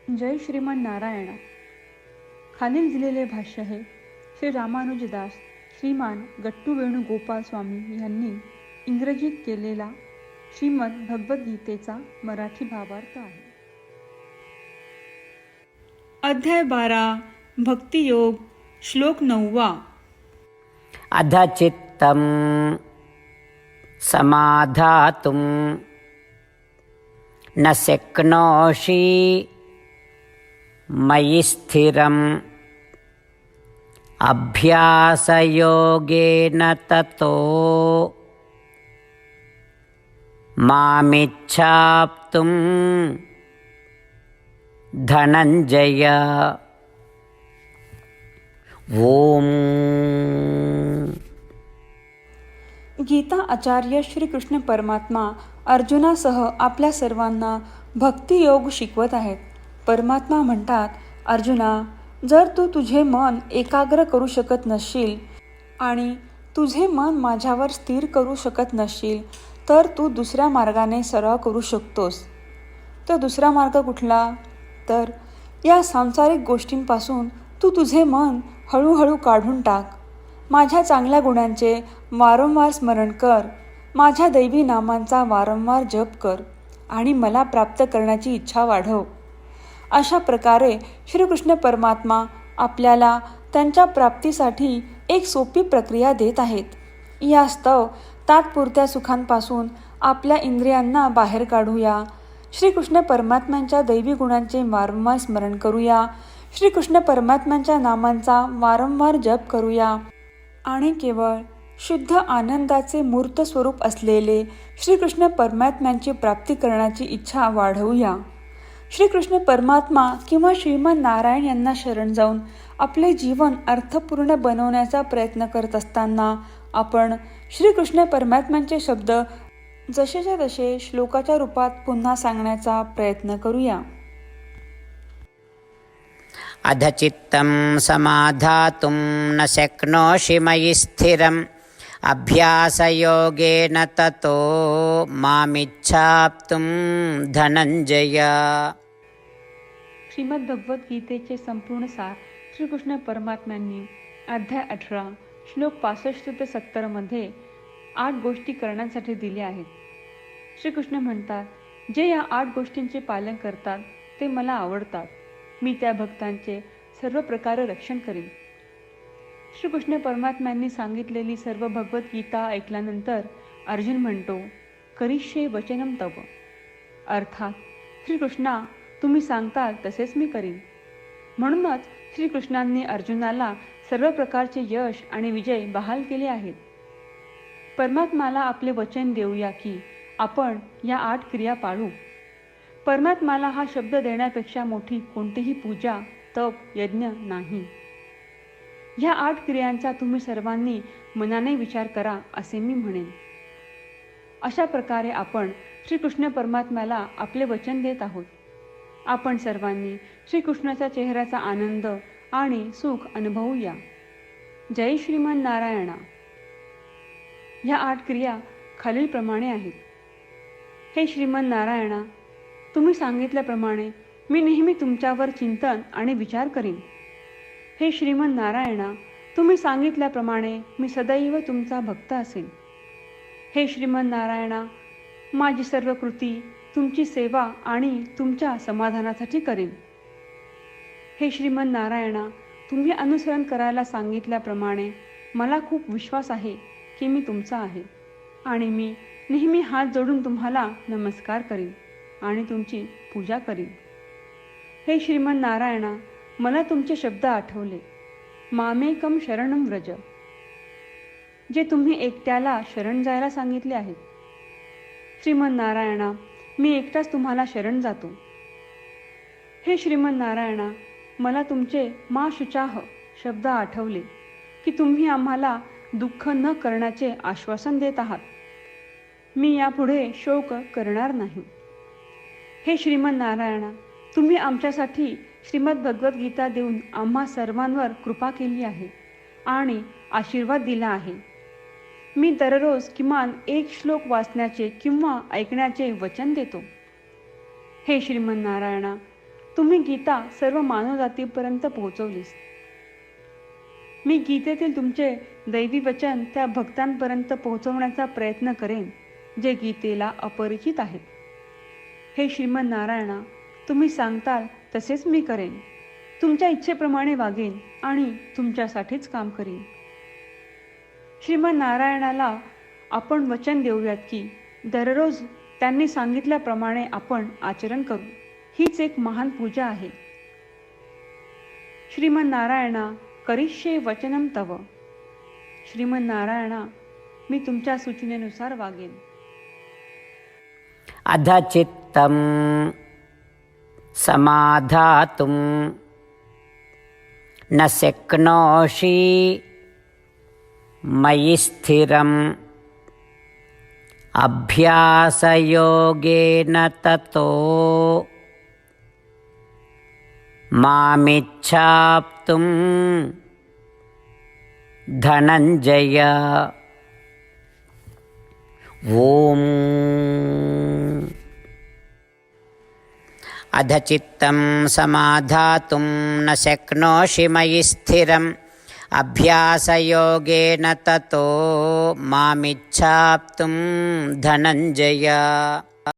जय श्रीमन नारायण. खालील दिलेले भाष्य हे श्री रामानुजदास श्रीमान गट्टू वेणुगोपाल स्वामी यांनी इंग्रजीत केलेला श्रीमद भगवद्गीतेचा मराठी भावार्थ आहे. अध्याय 12 भक्तियोग. श्लोक 9. अधचित्तं समाधातुं न शक्नोषि मयि स्थिरम् अभ्यासयोगेन ततो मामिच्छाप्तुं धनंजय. ओम. गीता आचार्य श्रीकृष्ण परमात्मा अर्जुनासह आपल्या सर्वांना भक्तियोग शिकवत आहेत. परमात्मा म्हणतात, अर्जुना, जर तू तुझे मन एकाग्र करू शकत नसशील आणि तुझे मन माझ्यावर स्थिर करू शकत नसशील तर तू दुसऱ्या मार्गाने सराव करू शकतोस. तर दुसरा मार्ग कुठला? तर या सांसारिक गोष्टींपासून तू तुझे मन हळूहळू काढून टाक. माझ्या चांगल्या गुणांचे वारंवार स्मरण कर, माझ्या दैवी नामांचा वारंवार जप कर आणि मला प्राप्त करण्याची इच्छा वाढव. अशा प्रकारे श्रीकृष्ण परमात्मा आपल्याला त्यांच्या प्राप्तीसाठी एक सोपी प्रक्रिया देत आहेत. यास्तव तात्पुरत्या सुखांपासून आपल्या इंद्रियांना बाहेर काढूया. श्रीकृष्ण परमात्म्यांच्या दैवी गुणांचे वारंवार स्मरण करूया. श्रीकृष्ण परमात्म्यांच्या नामांचा वारंवार जप करूया आणि केवळ शुद्ध आनंदाचे मूर्त स्वरूप असलेले श्रीकृष्ण परमात्म्यांची प्राप्ती करण्याची इच्छा वाढवूया. श्रीकृष्ण परमात्मा किंवा श्रीमान नारायण यांना शरण जाऊन आपले जीवन अर्थपूर्ण बनवण्याचा प्रयत्न करत असताना आपण श्रीकृष्ण परमात्म्यांचे शब्द जसेच्या तसे श्लोकाच्या रूपात पुन्हा सांगण्याचा प्रयत्न करूया. अधचित्तं समाधातुं न शक्नोषि मयि स्थिरम् अभ्यासयोगेन ततो मामिच्छाप्तुं धनंजय. श्रीमद भगवद्गीतेचे संपूर्ण सार श्रीकृष्ण परमात्म्यांनी अध्याय 18 श्लोक 65 ते 70 मध्ये 8 गोष्टी करण्यासाठी दिल्या आहेत. श्रीकृष्ण म्हणतात, जे या 8 गोष्टींचे पालन करतात ते मला आवडतात. मी त्या भक्तांचे सर्व प्रकारे रक्षण करीन. श्रीकृष्ण परमात्म्यांनी सांगितलेली सर्व भगवद्गीता ऐकल्यानंतर अर्जुन म्हणतो, करिष्ये वचनम तव. अर्थात श्रीकृष्णा, तुम्ही सांगताल तसेच मी करीन. म्हणूनच श्रीकृष्णांनी अर्जुनाला सर्व प्रकारचे यश आणि विजय बहाल केले आहेत. परमात्म्याला आपले वचन देऊया की आपण या 8 क्रिया पाळू. परमात्म्याला हा शब्द देण्यापेक्षा मोठी कोणतीही पूजा, तप, यज्ञ नाही. ह्या 8 क्रियांचा तुम्ही सर्वांनी मनाने विचार करा असे मी म्हणेन. अशा प्रकारे आपण श्रीकृष्ण परमात्म्याला आपले वचन देत आहोत. आपण सर्वांनी श्रीकृष्णाच्या चेहऱ्याचा आनंद आणि सुख अनुभवूया. जय श्रीमन नारायणा. ह्या 8 क्रिया खालीलप्रमाणे आहेत. हे श्रीमन नारायणा, तुम्ही सांगितल्याप्रमाणे मी नेहमी तुमच्यावर चिंतन आणि विचार करीन. हे श्रीमन नारायणा, तुम्ही सांगितल्याप्रमाणे मी सदैव तुमचा भक्त असेन. हे श्रीमन नारायणा, माझी सर्व कृती तुमची सेवा आणि तुमच्या समाधानासाठी करेन. हे श्रीमन नारायणा, तुम्ही अनुसरण करायला सांगितल्याप्रमाणे मला खूप विश्वास आहे की मी तुमचा आहे आणि मी नेहमी हात जोडून तुम्हाला नमस्कार करीन आणि तुमची पूजा करीन. हे श्रीमन नारायणा, मला तुमचे शब्द आठवले. मामेकम शरणम व्रज, जे तुम्ही एकट्याला शरण जायला सांगितले आहेत. श्रीमन नारायणा, मी एकटाच तुम्हाला शरण जातो. हे श्रीमन नारायणा, मला तुमचे मा शुचाह शब्द आठवले की तुम्ही आम्हाला दुःख न करण्याचे आश्वासन देत आहात. मी यापुढे शोक करणार नाही. हे श्रीमन नारायणा, तुम्ही आमच्यासाठी श्रीमद भगवद्गीता देऊन आम्हा सर्वांवर कृपा केली आहे आणि आशीर्वाद दिला आहे. मी दररोज किमान 1 श्लोक वाचण्याचे किंवा ऐकण्याचे वचन देतो. हे श्रीमन नारायणा, तुम्ही गीता सर्व मानवजातीपर्यंत पोहोचवलीस. मी गीतेतील तुमचे दैवी वचन त्या भक्तांपर्यंत पोहोचवण्याचा प्रयत्न करेन जे गीतेला अपरिचित आहेत. हे श्रीमन नारायणा, तुम्ही सांगताल तसेच मी करेन. तुमच्या इच्छेप्रमाणे वागेन आणि तुमच्यासाठीच काम करीन. श्रीमन नारायणाला आपण वचन देऊयात की दररोज त्यांनी सांगितल्याप्रमाणे आपण आचरण करू. हीच एक महान पूजा आहे. श्रीमन नारायणा, करिष्ये वचनम तव. श्रीमन नारायणा, मी तुमच्या सूचनेनुसार वागेन. अधचित्तं समाधातुं न शक्नोषि मयि स्थिरम् अभ्यासयोगेन ततो मामिच्छाप्तुं धनञ्जय. ओम. अधचित्तं समाधातुं न शक्नोषि मयि स्थिरम् अभ्यासयोगेन ततो मामिच्छाप्तुं धनञ्जय.